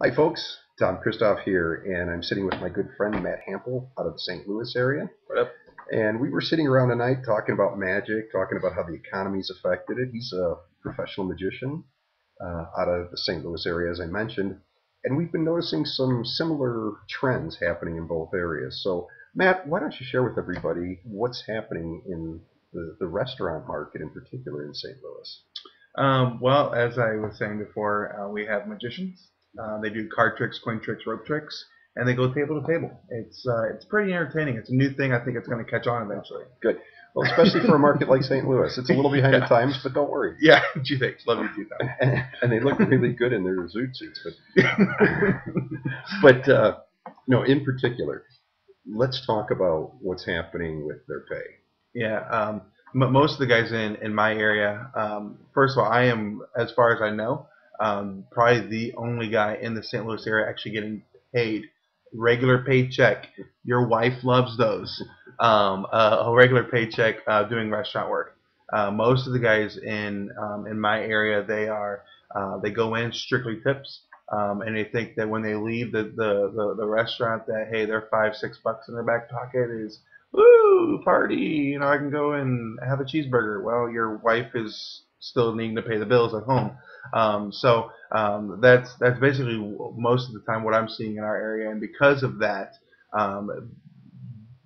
Hi folks, Tom Krzystof here, and I'm sitting with my good friend Matt Hampel out of the St. Louis area. What up? And we were sitting around tonight talking about magic, talking about how the economy's affected it. He's a professional magician out of the St. Louis area, as I mentioned, and we've been noticing some similar trends happening in both areas. So, Matt, why don't you share with everybody what's happening in the restaurant market in particular in St. Louis? Well, as I was saying before, we have magicians. They do card tricks, coin tricks, rope tricks, and they go table to table. It's pretty entertaining. It's a new thing. I think it's going to catch on eventually. Good. Well, especially for a market like St. Louis. It's a little behind the times, but don't worry. Yeah, gee thanks. Love you too, Tom. And they look really good in their zoot suits. But no, in particular, let's talk about what's happening with their pay. Yeah, most of the guys in my area, first of all, I am, as far as I know, probably the only guy in the St. Louis area actually getting paid regular paycheck. Your wife loves those. A regular paycheck doing restaurant work. Most of the guys in my area, they go in strictly tips. And they think that when they leave the restaurant that, hey, their $5-6 in their back pocket is woo party, I can go and have a cheeseburger. Well, your wife is still needing to pay the bills at home. That's basically most of the time what I'm seeing in our area, and because of that,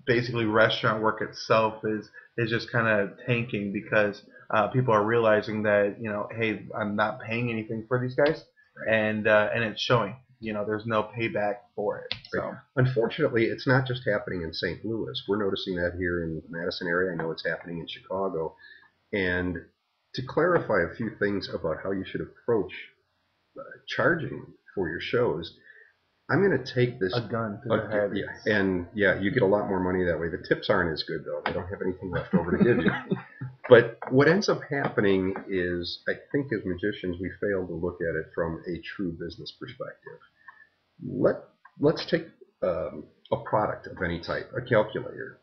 basically restaurant work itself is just kind of tanking because people are realizing that hey, I'm not paying anything for these guys, and it's showing. There's no payback for it. So right. Unfortunately, it's not just happening in St. Louis. We're noticing that here in the Madison area. I know it's happening in Chicago. And to clarify a few things about how you should approach charging for your shows, I'm going to take this a gun to the head. Yeah, and yeah, you get a lot more money that way. The tips aren't as good though; they don't have anything left over to give you. But what ends up happening is, I think as magicians, we fail to look at it from a true business perspective. Let's take a product of any type, a calculator.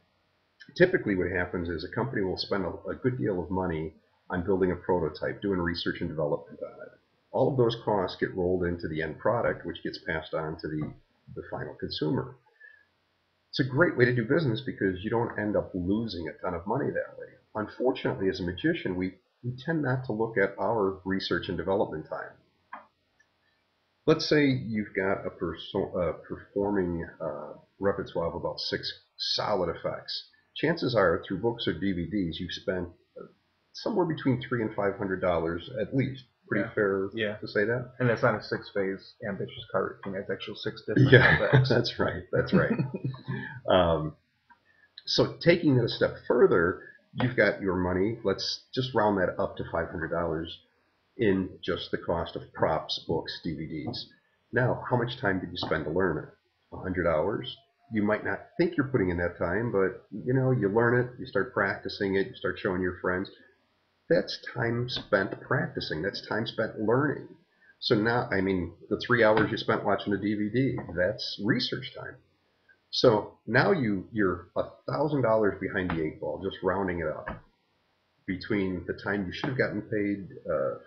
Typically, what happens is a company will spend a good deal of money on building a prototype, doing research and development on it. All of those costs get rolled into the end product, which gets passed on to the final consumer. It's a great way to do business because you don't end up losing a ton of money that way. Unfortunately, as a magician, we tend not to look at our research and development time. Let's say you've got a performing repertoire of about 6 solid effects. Chances are, through books or DVDs, you've spent somewhere between $300 and $500 at least. Pretty fair to say that? And that's not a 6-phase ambitious card routine. It's actual 6 different effects. That's right. That's right. So taking it a step further, you've got your money. Let's just round that up to $500 in just the cost of props, books, DVDs. Now, how much time did you spend to learn it? 100 hours? You might not think you're putting in that time, but you learn it, you start practicing it, you start showing your friends. That's time spent practicing. That's time spent learning. So now, the 3 hours you spent watching a DVD, that's research time. So now you're $1,000 behind the 8 ball, just rounding it up, between the time you should have gotten paid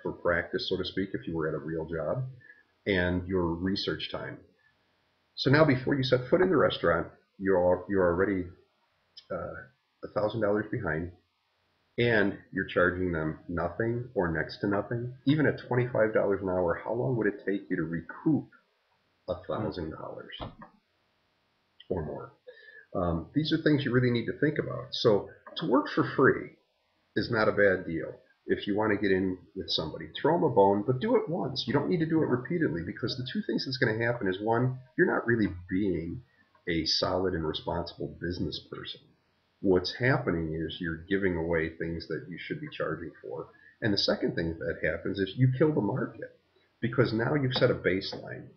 for practice, so to speak, if you were at a real job, and your research time. So now before you set foot in the restaurant, you're already $1,000 behind, and you're charging them nothing or next to nothing. Even at $25 an hour, how long would it take you to recoup $1,000 or more? These are things you really need to think about. So to work for free is not a bad deal. If you want to get in with somebody, throw them a bone, but do it once. You don't need to do it repeatedly, because the two things that's going to happen is, one, you're not really being a solid and responsible business person. What's happening is you're giving away things that you should be charging for. And the second thing that happens is you kill the market, because now you've set a baseline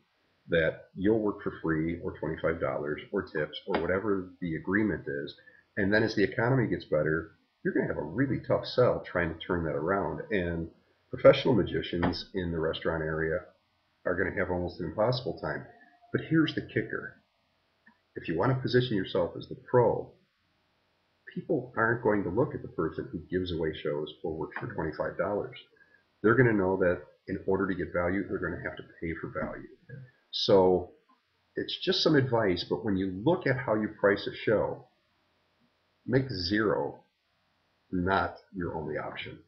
that you'll work for free or $25 or tips or whatever the agreement is. And then as the economy gets better, you're going to have a really tough sell trying to turn that around. And professional magicians in the restaurant area are going to have almost an impossible time. But here's the kicker. If you want to position yourself as the pro, people aren't going to look at the person who gives away shows or works for $25. They're going to know that in order to get value, they're going to have to pay for value. So it's just some advice, but when you look at how you price a show, make zero not your only option.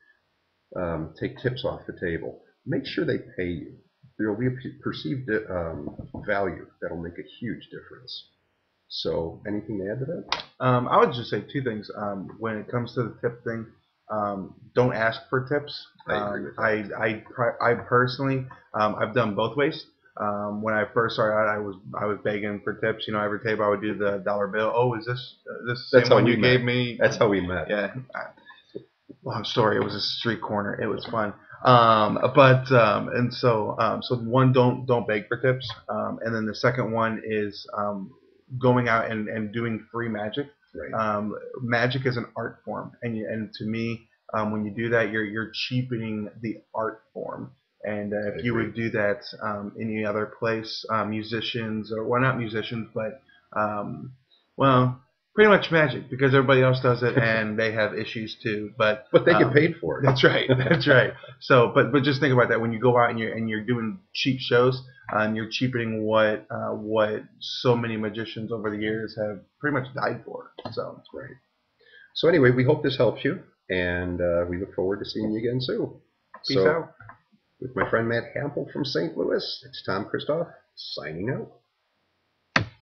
Take tips off the table. Make sure they pay you. There will be a perceived value that'll make a huge difference. So, anything to add to that? I would just say two things. When it comes to the tip thing, don't ask for tips. I agree with that. I personally, I've done both ways. When I first started out, I was begging for tips. You know, every table I would do the dollar bill. Oh, is this the That's same how one we you met. gave me? That's how we met. Yeah. Long story. It was a street corner. It was fun. So one, don't beg for tips. And then the second one is going out and doing free magic. Right. Magic is an art form, and to me, when you do that, you're cheapening the art form. And if you would do that any other place, musicians, or well, not musicians, but well, pretty much magic, because everybody else does it and they have issues too. But they get paid for it. That's right. That's right. So, but just think about that when you go out and you're doing cheap shows, and you're cheapening what so many magicians over the years have pretty much died for. So that's right. So anyway, we hope this helps you, and we look forward to seeing you again soon. Peace out. With my friend Matt Hampel from St. Louis, it's Tom Krzystof signing out.